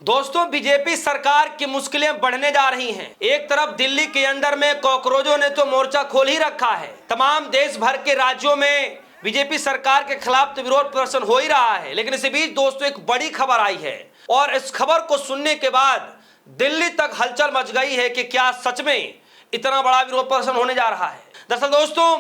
दोस्तों, बीजेपी सरकार की मुश्किलें बढ़ने जा रही हैं। एक तरफ दिल्ली के अंदर में कॉकरोचों ने तो मोर्चा खोल ही रखा है। तमाम देश भर के राज्यों में बीजेपी सरकार के खिलाफ तो विरोध प्रदर्शन हो ही रहा है। लेकिन इसी बीच दोस्तों एक बड़ी खबर आई है और इस खबर को सुनने के बाद दिल्ली तक हलचल मच गई है कि क्या सच में इतना बड़ा विरोध प्रदर्शन होने जा रहा है। दरअसल दोस्तों,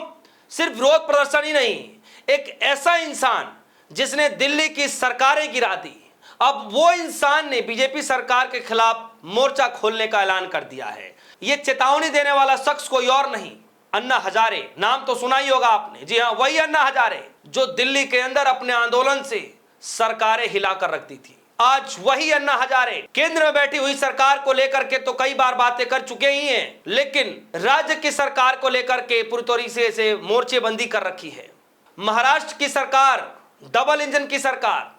सिर्फ विरोध प्रदर्शन ही नहीं, एक ऐसा इंसान जिसने दिल्ली की सरकारें गिरा दी, अब वो इंसान ने बीजेपी सरकार के खिलाफ मोर्चा खोलने का ऐलान कर दिया है। ये चेतावनी देने वाला शख्स कोई और नहीं, अन्ना हजारे। नाम तो सुना ही होगा आपने। जी हाँ, वही अन्ना हजारे जो दिल्ली के अंदर अपने आंदोलन से सरकारें हिलाकर रख दी थी। आज वही अन्ना हजारे केंद्र में बैठी हुई सरकार को लेकर के तो कई बार बातें कर चुके ही हैं, लेकिन राज्य की सरकार को लेकर के पूरी तरीके से मोर्चेबंदी कर रखी है। महाराष्ट्र की सरकार, डबल इंजन की सरकार,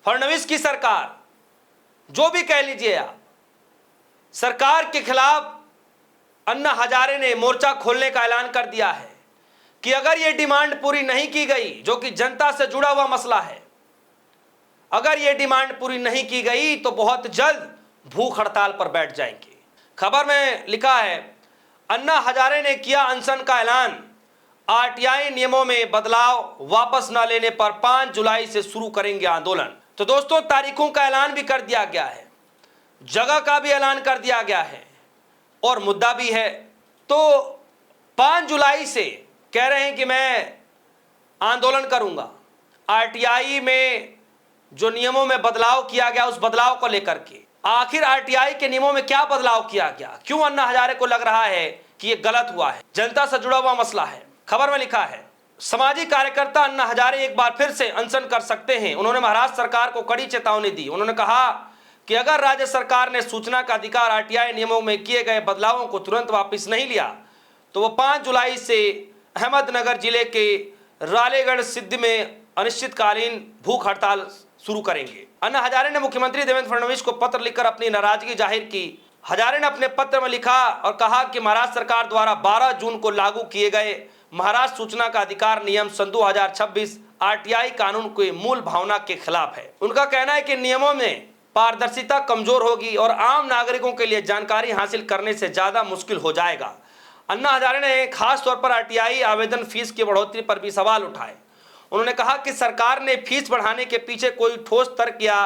फडणवीस की सरकार, जो भी कह लीजिए आप, सरकार के खिलाफ अन्ना हजारे ने मोर्चा खोलने का ऐलान कर दिया है कि अगर ये डिमांड पूरी नहीं की गई, जो कि जनता से जुड़ा हुआ मसला है, अगर ये डिमांड पूरी नहीं की गई तो बहुत जल्द भूख हड़ताल पर बैठ जाएंगे। खबर में लिखा है, अन्ना हजारे ने किया अनशन का ऐलान, आरटीआई नियमों में बदलाव वापस न लेने पर 5 जुलाई से शुरू करेंगे आंदोलन। तो दोस्तों, तारीखों का ऐलान भी कर दिया गया है, जगह का भी ऐलान कर दिया गया है और मुद्दा भी है। तो 5 जुलाई से कह रहे हैं कि मैं आंदोलन करूंगा। आरटीआई में जो नियमों में बदलाव किया गया, उस बदलाव को लेकर के आखिर आरटीआई के नियमों में क्या बदलाव किया गया, क्यों अन्ना हजारे को लग रहा है कि यह गलत हुआ है, जनता से जुड़ा हुआ मसला है। खबर में लिखा है, सामाजिक कार्यकर्ता अन्ना हजारे एक बार फिर से अनशन कर सकते हैं। उन्होंने महाराष्ट्र सरकार को कड़ी चेतावनी दी। उन्होंने कहा कि अगर राज्य सरकार ने सूचना का अधिकार आरटीआई नियमों में किए गए बदलावों को तुरंत वापस नहीं लिया तो वो 5 जुलाई से अहमदनगर जिले के रालेगढ़ सिद्ध में अनिश्चितकालीन भूख हड़ताल शुरू करेंगे। अन्ना हजारे ने मुख्यमंत्री देवेंद्र फडणवीस को पत्र लिखकर अपनी नाराजगी जाहिर की। हजारे ने अपने पत्र में लिखा और कहा कि महाराष्ट्र सरकार द्वारा 12 जून को लागू किए गए महाराष्ट्र सूचना का अधिकार नियम सन 2026 आरटीआई कानून के मूल भावना के खिलाफ है। उनका कहना है कि नियमों में पारदर्शिता कमजोर होगी और आम नागरिकों के लिए जानकारी हासिल करने से ज्यादा मुश्किल हो जाएगा। अन्ना हजारे ने खास तौर पर आरटीआई आवेदन फीस की बढ़ोतरी पर भी सवाल उठाए। उन्होंने कहा कि सरकार ने फीस बढ़ाने के पीछे कोई ठोस तर्क या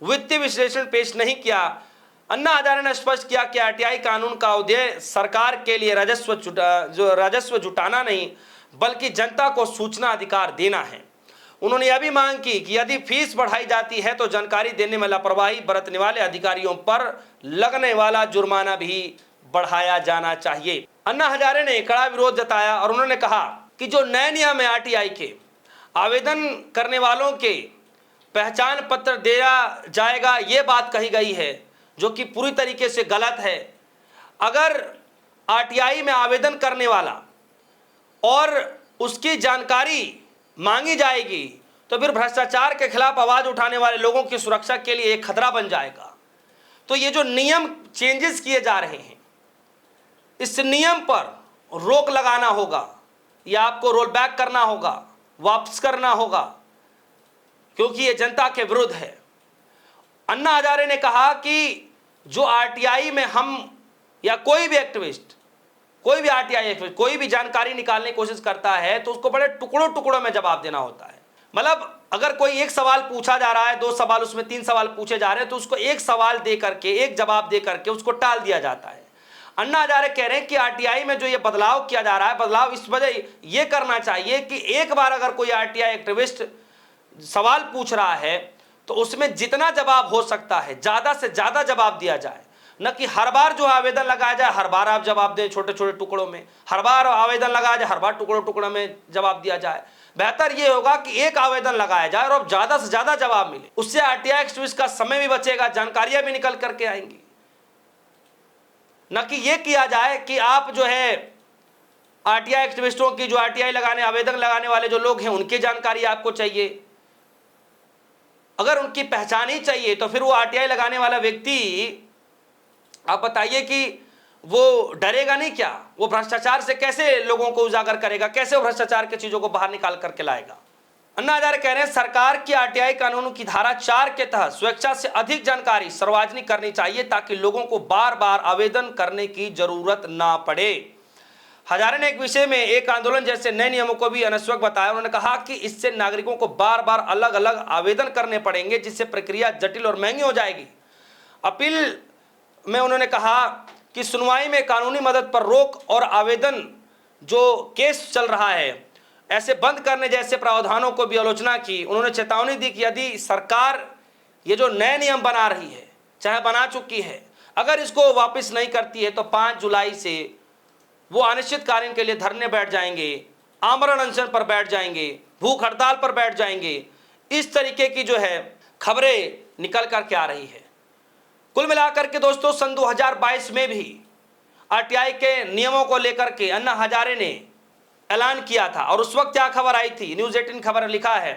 वित्तीय विश्लेषण पेश नहीं किया। अन्ना हजारे ने स्पष्ट किया कि आरटीआई कानून का उद्देश्य सरकार के लिए राजस्व जुटाना नहीं, बल्कि जनता को सूचना अधिकार देना है। उन्होंने यह भी मांग की कि यदि फीस बढ़ाई जाती है तो जानकारी देने में लापरवाही बरतने वाले अधिकारियों पर लगने वाला जुर्माना भी बढ़ाया जाना चाहिए। अन्ना हजारे ने कड़ा विरोध जताया और उन्होंने कहा कि जो नए नियम है आरटीआई के, आवेदन करने वालों के पहचान पत्र दिया जाएगा, ये बात कही गई है जो कि पूरी तरीके से गलत है। अगर आरटीआई में आवेदन करने वाला और उसकी जानकारी मांगी जाएगी तो फिर भ्रष्टाचार के खिलाफ आवाज उठाने वाले लोगों की सुरक्षा के लिए एक खतरा बन जाएगा। तो ये जो नियम चेंजेस किए जा रहे हैं, इस नियम पर रोक लगाना होगा या आपको रोल बैक करना होगा, वापस करना होगा, क्योंकि ये जनता के विरुद्ध है। अन्ना हजारे ने कहा कि जो आरटीआई में हम या कोई भी एक्टिविस्ट, कोई भी आरटीआई एक्टिविस्ट कोई भी जानकारी निकालने की कोशिश करता है तो उसको बड़े टुकड़ों टुकड़ों में जवाब देना होता है। मतलब अगर कोई एक सवाल पूछा जा रहा है, 2 सवाल, उसमें 3 सवाल पूछे जा रहे हैं, तो उसको एक सवाल दे करके, एक जवाब दे करके उसको टाल दिया जाता है। अन्ना हजारे कह रहे हैं कि आरटीआई में जो ये बदलाव किया जा रहा है, बदलाव इस वजह ये करना चाहिए कि एक बार अगर कोई आरटीआई एक्टिविस्ट सवाल पूछ रहा है तो उसमें जितना जवाब हो सकता है ज़्यादा से ज़्यादा जवाब दिया जाए, न कि हर बार जो आवेदन लगाया जाए हर बार आप जवाब दें छोटे छोटे टुकड़ों में, हर बार आवेदन लगाया जाए हर बार टुकड़ों टुकड़ों में जवाब दिया जाए। बेहतर ये होगा कि एक आवेदन लगाया जाए और ज़्यादा से ज़्यादा जवाब मिले। उससे आरटीआई एक्टिविस्ट का समय भी बचेगा, जानकारियाँ भी निकल करके आएंगी। न कि ये किया जाए कि आप जो है आरटीआई एक्टिविस्टों की, जो आरटीआई लगाने आवेदन लगाने वाले जो लोग हैं, उनकी जानकारी आपको चाहिए। अगर उनकी पहचान ही चाहिए तो फिर वो आरटीआई लगाने वाला व्यक्ति, आप बताइए कि वो डरेगा नहीं क्या? वो भ्रष्टाचार से कैसे लोगों को उजागर करेगा? कैसे वो भ्रष्टाचार की चीजों को बाहर निकाल करके लाएगा? अन्ना हजारे कह रहे हैं सरकार की आरटीआई कानून की धारा 4 के तहत स्वेच्छा से अधिक जानकारी सार्वजनिक करनी चाहिए ताकि लोगों को बार बार आवेदन करने की जरूरत ना पड़े। हजारे ने एक विषय में एक आंदोलन जैसे नए नियमों को भी अनस्वक बताया। उन्होंने कहा कि इससे नागरिकों को बार बार अलग अलग आवेदन करने पड़ेंगे, जिससे प्रक्रिया जटिल और महंगी हो जाएगी। अपील में उन्होंने कहा कि सुनवाई में कानूनी मदद पर रोक और आवेदन जो केस चल रहा है ऐसे बंद करने जैसे प्रावधानों को भी आलोचना की। उन्होंने चेतावनी दी कि यदि सरकार ये जो नए नियम बना रही है, चाहे बना चुकी है, अगर इसको वापस नहीं करती है तो 5 जुलाई से वो अनिश्चितकालीन के लिए धरने बैठ जाएंगे, आमरण अनशन पर बैठ जाएंगे, भूख हड़ताल पर बैठ जाएंगे। इस तरीके की जो है खबरें निकल कर के आ रही है। कुल मिलाकर के दोस्तों सन 2022 में भी आरटीआई के नियमों को लेकर के अन्ना हजारे ने ऐलान किया था और उस वक्त क्या खबर आई थी, न्यूज़ 18 खबर लिखा है,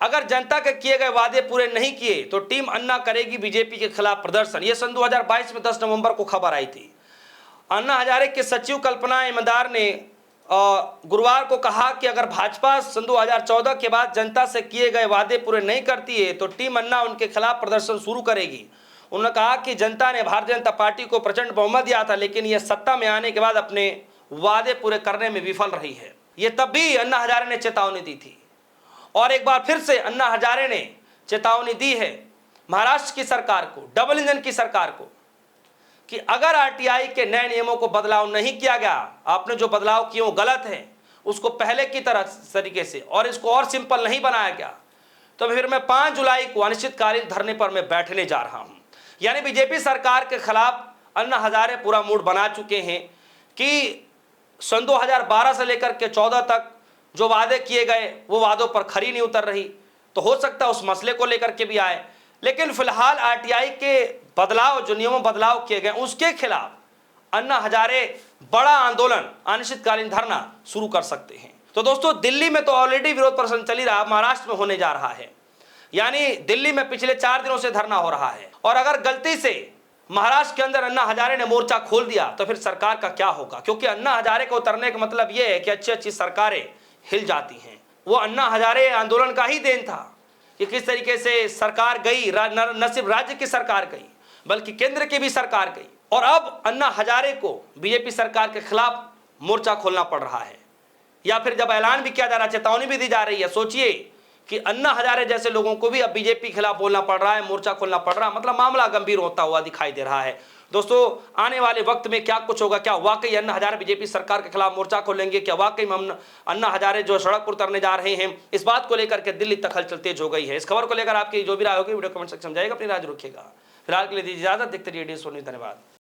अगर जनता के किए गए वादे पूरे नहीं किए तो टीम अन्ना करेगी बीजेपी के खिलाफ प्रदर्शन। यह सन 2022 में 10 नवंबर को खबर आई थी। अन्ना हजारे के सचिव कल्पना ईमानदार ने गुरुवार को कहा कि अगर भाजपा सन 2014 के बाद जनता से किए गए वादे पूरे नहीं करती है तो टीम अन्ना उनके खिलाफ प्रदर्शन शुरू करेगी। उन्होंने कहा कि जनता ने भारतीय जनता पार्टी को प्रचंड बहुमत दिया था, लेकिन यह सत्ता में आने के बाद अपने वादे पूरे करने में विफल रही है। ये तब भी अन्ना हजारे ने चेतावनी दी थी और एक बार फिर से अन्ना हजारे ने चेतावनी दी है महाराष्ट्र की सरकार को, डबल इंजन की सरकार को, कि अगर आरटीआई के नए नियमों को बदलाव नहीं किया गया, आपने जो बदलाव किए वो गलत है, उसको पहले की तरह तरीके से और इसको और सिंपल नहीं बनाया गया, तो फिर मैं 5 जुलाई को अनिश्चितकालीन धरने पर मैं बैठने जा रहा हूं। यानी बीजेपी सरकार के खिलाफ अन्ना हजारे पूरा मूड बना चुके हैं कि सन 2012 से लेकर के 14 तक जो वादे किए गए वो वादों पर खरी नहीं उतर रही, तो हो सकता है उस मसले को लेकर के भी आए। लेकिन फिलहाल आरटीआई के बदलाव, जो नियमों बदलाव किए गए उसके खिलाफ अन्ना हजारे बड़ा आंदोलन, अनिश्चितकालीन धरना शुरू कर सकते हैं। तो दोस्तों दिल्ली में तो ऑलरेडी विरोध प्रदर्शन चल ही रहा, महाराष्ट्र में होने जा रहा है। यानी दिल्ली में पिछले 4 दिनों से धरना हो रहा है और अगर गलती से महाराष्ट्र के अंदर अन्ना हजारे ने मोर्चा खोल दिया तो फिर सरकार का क्या होगा, क्योंकि अन्ना हजारे को उतरने का मतलब यह है कि अच्छी अच्छी सरकारें हिल जाती हैं। वो अन्ना हजारे आंदोलन का ही देन था कि किस तरीके से सरकार गई, न सिर्फ राज्य की सरकार गई बल्कि केंद्र की भी सरकार गई, और अब अन्ना हजारे को बीजेपी सरकार के खिलाफ मोर्चा खोलना पड़ रहा है, या फिर जब ऐलान भी किया जा रहा है, चेतावनी भी दी जा रही है। सोचिए कि अन्ना हजारे जैसे लोगों को भी अब बीजेपी के खिलाफ बोलना पड़ रहा है, मोर्चा खोलना पड़ रहा है, मतलब मामला गंभीर होता हुआ दिखाई दे रहा है। दोस्तों आने वाले वक्त में क्या कुछ होगा, क्या वाकई अन्ना हजारे बीजेपी सरकार के खिलाफ मोर्चा खोलेंगे, क्या वाकई में अन्ना हजारे जो सड़क पर उतरने जा रहे हैं, इस बात को लेकर के दिल्ली तक हलचल तेज हो गई है। इस खबर को लेकर आपकी जो भी राय होगी वीडियो कमेंट सेक्शन में जाएगा, अपनी राय रखिएगा। फिलहाल के लिए दीजिए इजाजत, देखते रहिए डी न्यूज़। धन्यवाद।